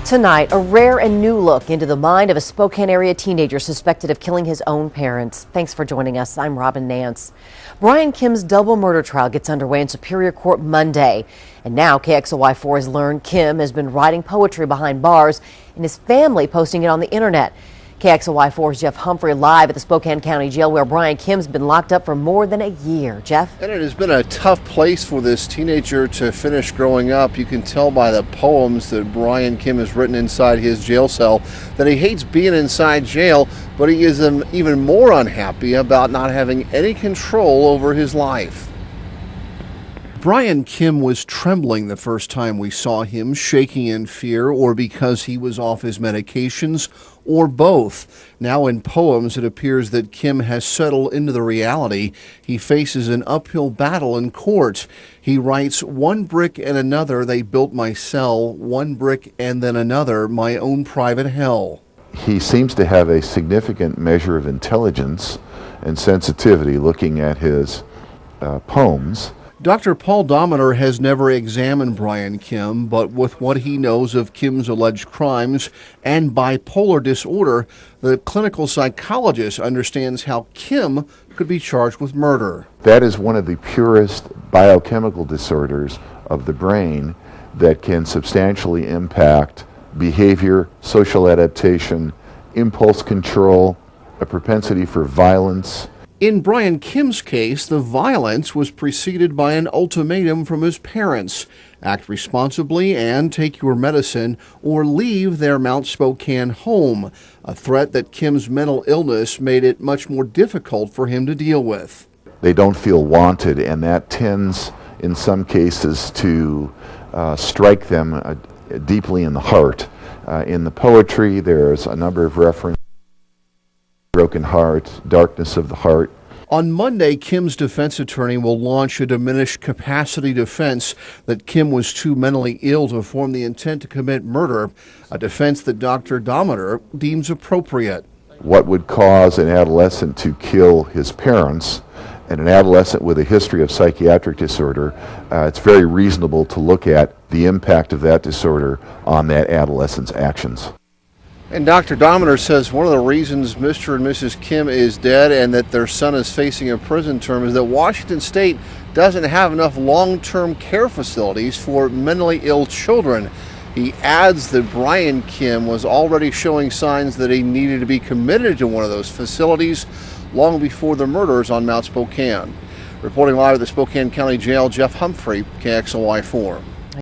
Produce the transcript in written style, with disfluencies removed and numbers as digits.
Tonight, a rare and new look into the mind of a Spokane area teenager suspected of killing his own parents. Thanks for joining us. I'm Robin Nance. Bryan Kim's double murder trial gets underway in Superior Court Monday. And now KXLY4 has learned Kim has been writing poetry behind bars and his family posting it on the internet. KXLY4's Jeff Humphrey live at the Spokane County Jail where Bryan Kim's been locked up for more than a year. Jeff? And it has been a tough place for this teenager to finish growing up. You can tell by the poems that Bryan Kim has written inside his jail cell that he hates being inside jail, but he is even more unhappy about not having any control over his life. Bryan Kim was trembling the first time we saw him, shaking in fear, or because he was off his medications, or both. Now in poems, it appears that Kim has settled into the reality. He faces an uphill battle in court. He writes, "One brick and another, they built my cell. One brick and then another, my own private hell." He seems to have a significant measure of intelligence and sensitivity looking at his poems. Dr. Paul Dominer has never examined Bryan Kim, but with what he knows of Kim's alleged crimes and bipolar disorder, the clinical psychologist understands how Kim could be charged with murder. That is one of the purest biochemical disorders of the brain that can substantially impact behavior, social adaptation, impulse control, a propensity for violence. In Bryan Kim's case, the violence was preceded by an ultimatum from his parents. Act responsibly and take your medicine or leave their Mount Spokane home, a threat that Kim's mental illness made it much more difficult for him to deal with. They don't feel wanted, and that tends, in some cases, to strike them deeply in the heart. In the poetry, there's a number of references. Broken heart, darkness of the heart. On Monday, Kim's defense attorney will launch a diminished capacity defense that Kim was too mentally ill to form the intent to commit murder, a defense that Dr. Dominer deems appropriate. What would cause an adolescent to kill his parents, and an adolescent with a history of psychiatric disorder, it's very reasonable to look at the impact of that disorder on that adolescent's actions. And Dr. Dominer says one of the reasons Mr. and Mrs. Kim is dead and that their son is facing a prison term is that Washington State doesn't have enough long-term care facilities for mentally ill children. He adds that Bryan Kim was already showing signs that he needed to be committed to one of those facilities long before the murders on Mount Spokane. Reporting live at the Spokane County Jail, Jeff Humphrey, KXLY4.